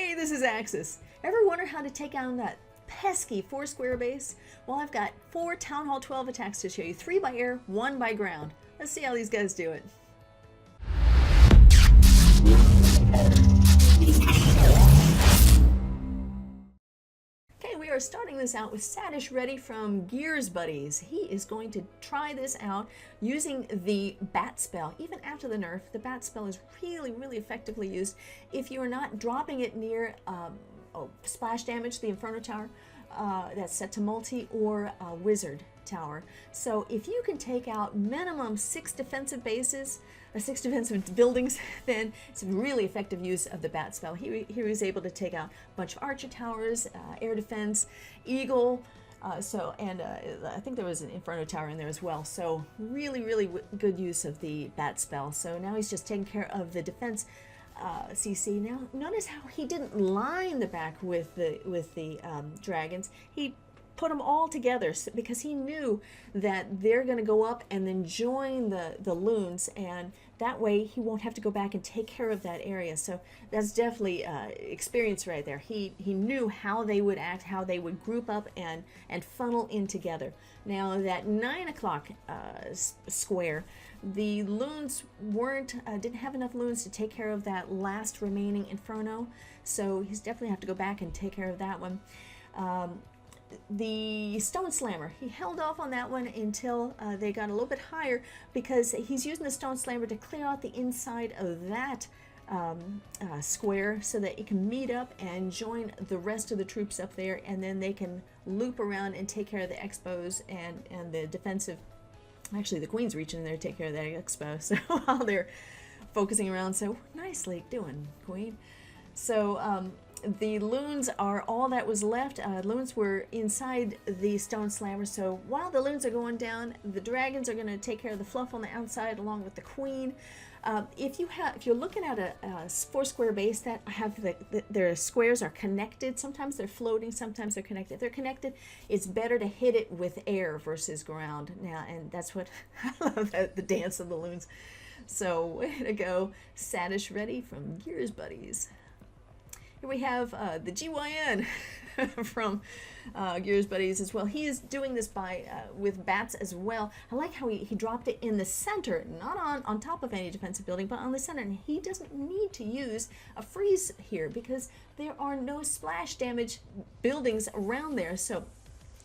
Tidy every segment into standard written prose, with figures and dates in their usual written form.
Hey, this is Axis. Ever wonder how to take down that pesky 4-square base? Well, I've got 4 Town Hall 12 attacks to show you, 3 by air, 1 by ground. Let's see how these guys do it. Okay, we are starting this out with Sadish Ready from Gears Buddies. He is going to try this out using the bat spell. Even after the nerf, the bat spell is really effectively used. If you are not dropping it near splash damage, the Inferno Tower, that's set to multi, or Wizard Tower. So if you can take out minimum 6 defensive bases, or 6 defensive buildings, then it's a really effective use of the bat spell. He was able to take out a bunch of archer towers, air defense, eagle, I think there was an Inferno Tower in there as well. So really good use of the bat spell. So now he's just taking care of the defense CC. Now notice how he didn't line the back with the dragons. He put them all together because he knew that they're going to go up and then join the loons, and that way he won't have to go back and take care of that area. So that's definitely experience right there. He knew how they would act, how they would group up and funnel in together. Now that 9 o'clock square, the loons didn't have enough loons to take care of that last remaining Inferno, so he's definitely have to go back and take care of that one. The Stone Slammer, he held off on that one until they got a little bit higher, because he's using the Stone Slammer to clear out the inside of that square so that it can meet up and join the rest of the troops up there, and then they can loop around and take care of the expos and the defensive. Actually, the Queen's reaching in there to take care of that expo, so while they're focusing around. So nicely doing, Queen. So the loons are all that was left. Loons were inside the Stone Slammer, so while the loons are going down, the dragons are going to take care of the fluff on the outside along with the Queen. If you're looking at a 4-square base that have their squares are connected, sometimes they're floating, sometimes they're connected. If they're connected, it's better to hit it with air versus ground. Now, and that's what I love, the dance of the loons. So way to go, Sadish Ready from Gears Buddies. Here we have the GYN from Gears Buddies as well. He is doing this with bats as well. I like how he dropped it in the center, not on top of any defensive building, but on the center. And he doesn't need to use a freeze here because there are no splash damage buildings around there. So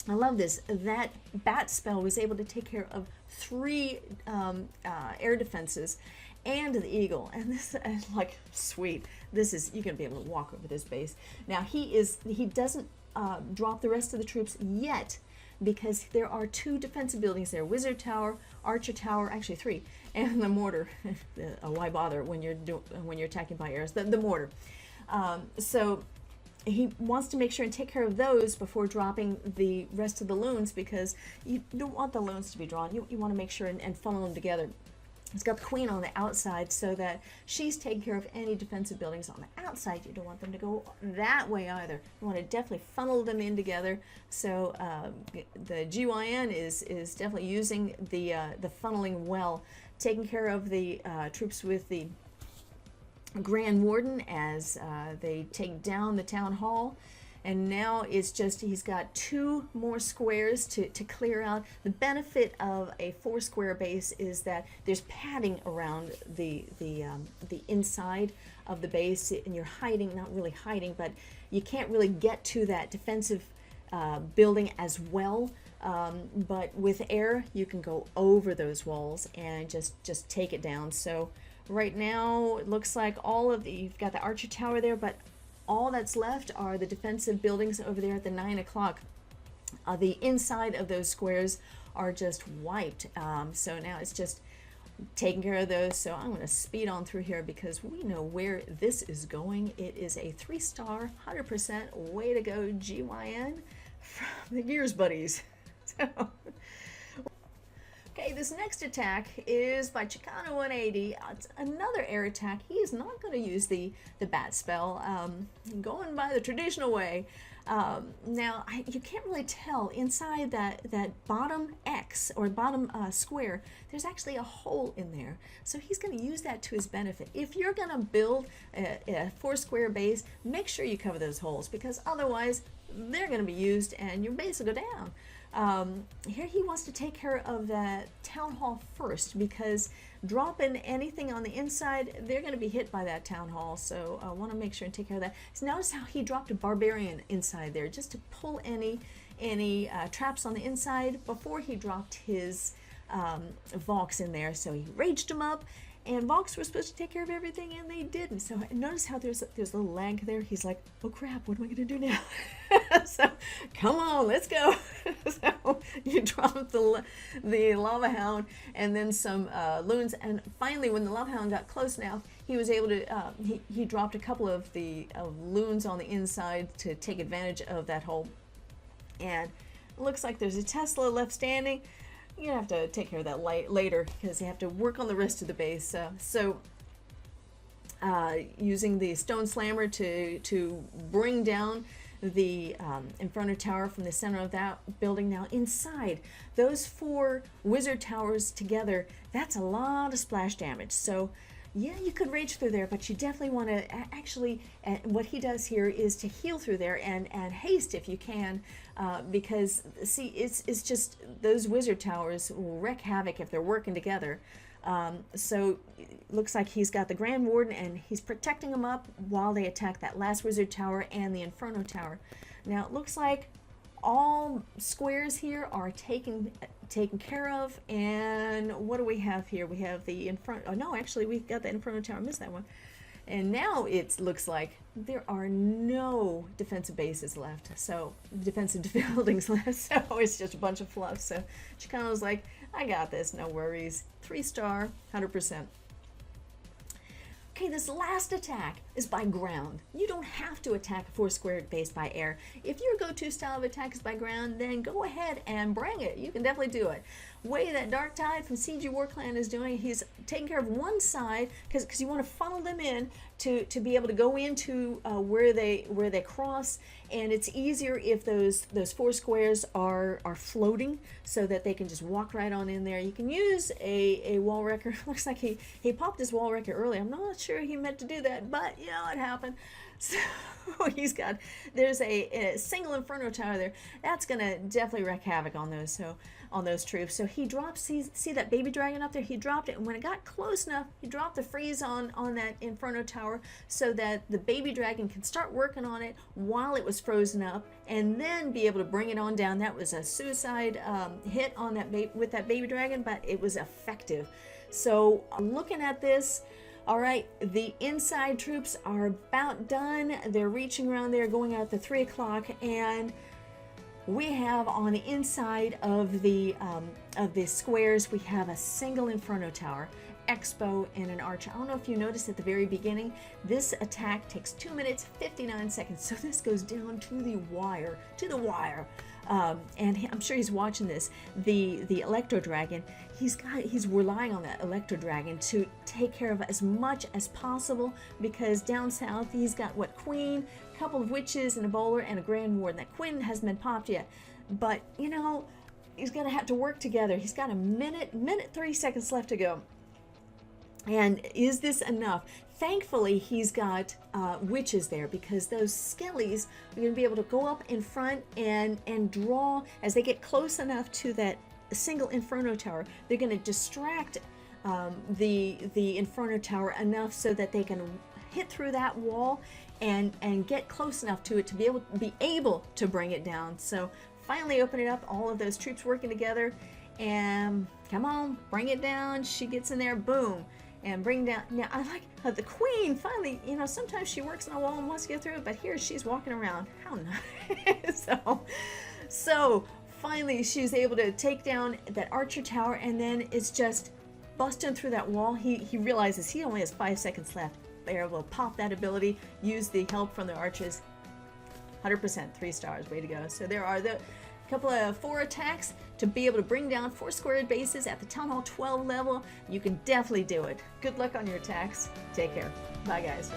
I love this. That bat spell was able to take care of 3 air defenses and the eagle, and this is like sweet. This is, you're gonna be able to walk over this base. Now he doesn't drop the rest of the troops yet, because there are 2 defensive buildings there: Wizard Tower, Archer Tower, actually 3, and the mortar. Why bother when you're attacking by airs? The mortar. So he wants to make sure and take care of those before dropping the rest of the loons, because you don't want the loons to be drawn. You want to make sure and funnel them together. It's got the Queen on the outside so that she's taking care of any defensive buildings on the outside. You don't want them to go that way either. You want to definitely funnel them in together. So the GYN is definitely using the funneling well, taking care of the troops with the Grand Warden as they take down the Town Hall. And now it's just, he's got 2 more squares to clear out. The benefit of a 4-square base is that there's padding around the inside of the base, and you're hiding, not really hiding, but you can't really get to that defensive building as well. But with air, you can go over those walls and just take it down. So right now, it looks like you've got the Archer Tower there, but all that's left are the defensive buildings over there at the 9 o'clock. The inside of those squares are just wiped. So now it's just taking care of those. So I'm going to speed on through here because we know where this is going. It is a 3-star, 100% way to go GYN from the Gears Buddies. So, okay, Okay, this next attack is by Chicano 180. It's another air attack. He is not going to use the bat spell, going by the traditional way. Now, you can't really tell inside that bottom X or bottom square, there's actually a hole in there. So he's going to use that to his benefit. If you're going to build a 4-square base, make sure you cover those holes, because otherwise they're going to be used and your base will go down. Here he wants to take care of that town hall first, because dropping anything on the inside, they're going to be hit by that town hall. So I want to make sure and take care of that. So notice how he dropped a barbarian inside there, just to pull any traps on the inside before he dropped his Valks in there. So he raged them up, and Valks were supposed to take care of everything, and they didn't. So notice how there's a little lag there. He's like, oh crap, what am I going to do now? So come on, let's go. So you drop the Lava Hound and then some loons, and finally when the Lava Hound got close now, he was able to, he dropped a couple of loons on the inside to take advantage of that hole. And it looks like there's a Tesla left standing. You're going to have to take care of that later, because you have to work on the rest of the base. Using the Stone Slammer to bring down the Inferno Tower from the center of that building. Now inside, those 4 wizard towers together, that's a lot of splash damage. So yeah, you could rage through there, but you definitely want to actually, what he does here is to heal through there and haste if you can, because see, it's just those wizard towers will wreak havoc if they're working together. So it looks like he's got the Grand Warden and he's protecting them up while they attack that last wizard tower and the Inferno Tower. Now it looks like all squares here are taken care of. And what do we have here? We have the Inferno. Oh no, actually we've got the Inferno Tower. I missed that one. And now it looks like there are no defensive bases left. So defensive buildings left. So it's just a bunch of fluff. So Chicano's like, I got this, no worries. 3-star, 100%. Okay, this last attack is by ground. You don't have to attack a 4-square base by air. If your go-to style of attack is by ground, then go ahead and bring it. You can definitely do it. Way that Dark Tide from CG War Clan is doing, he's taking care of one side, because you want to funnel them in to be able to go into where they cross, and it's easier if those 4 squares are floating, so that they can just walk right on in there. You can use a wall wrecker. Looks like he popped his wall wrecker early. I'm not sure he meant to do that, but you know, it happened. So there's a single Inferno Tower there. That's gonna definitely wreak havoc on those troops. So he drops, see that baby dragon up there? He dropped it, and when it got close enough, he dropped the freeze on that Inferno Tower so that the baby dragon can start working on it while it was frozen up, and then be able to bring it on down. That was a suicide hit on that with that baby dragon, but it was effective. So looking at this, all right, the inside troops are about done. They're reaching around there, going out to 3 o'clock, and we have on the inside of the squares, we have a single Inferno Tower, Expo, and an Archer. I don't know if you noticed at the very beginning, this attack takes 2 minutes 59 seconds, so this goes down to the wire, and I'm sure he's watching this. The Electro Dragon, he's relying on that Electro Dragon to take care of as much as possible, because down south he's got what, Queen, a couple of witches, and a bowler, and a Grand Warden. That Queen hasn't been popped yet, but you know, he's gonna have to work together. He's got a minute 30 seconds left to go. And is this enough? Thankfully, he's got witches there, because those skellies are going to be able to go up in front and draw as they get close enough to that single Inferno Tower. They're going to distract the Inferno Tower enough so that they can hit through that wall and get close enough to it to be able to bring it down. So finally open it up, all of those troops working together, and come on, bring it down. She gets in there, boom, and bring down. Now I like how the Queen finally, you know, sometimes she works on a wall and wants to get through it, but here she's walking around. How nice. So finally she's able to take down that Archer Tower, and then it's just busting through that wall. He realizes he only has 5 seconds left. They're able to pop that ability, use the help from the archers. 100%, 3 stars, way to go. So there are the couple of 4 attacks to be able to bring down 4 squared bases at the Town Hall 12 level, you can definitely do it. Good luck on your attacks. Take care. Bye, guys.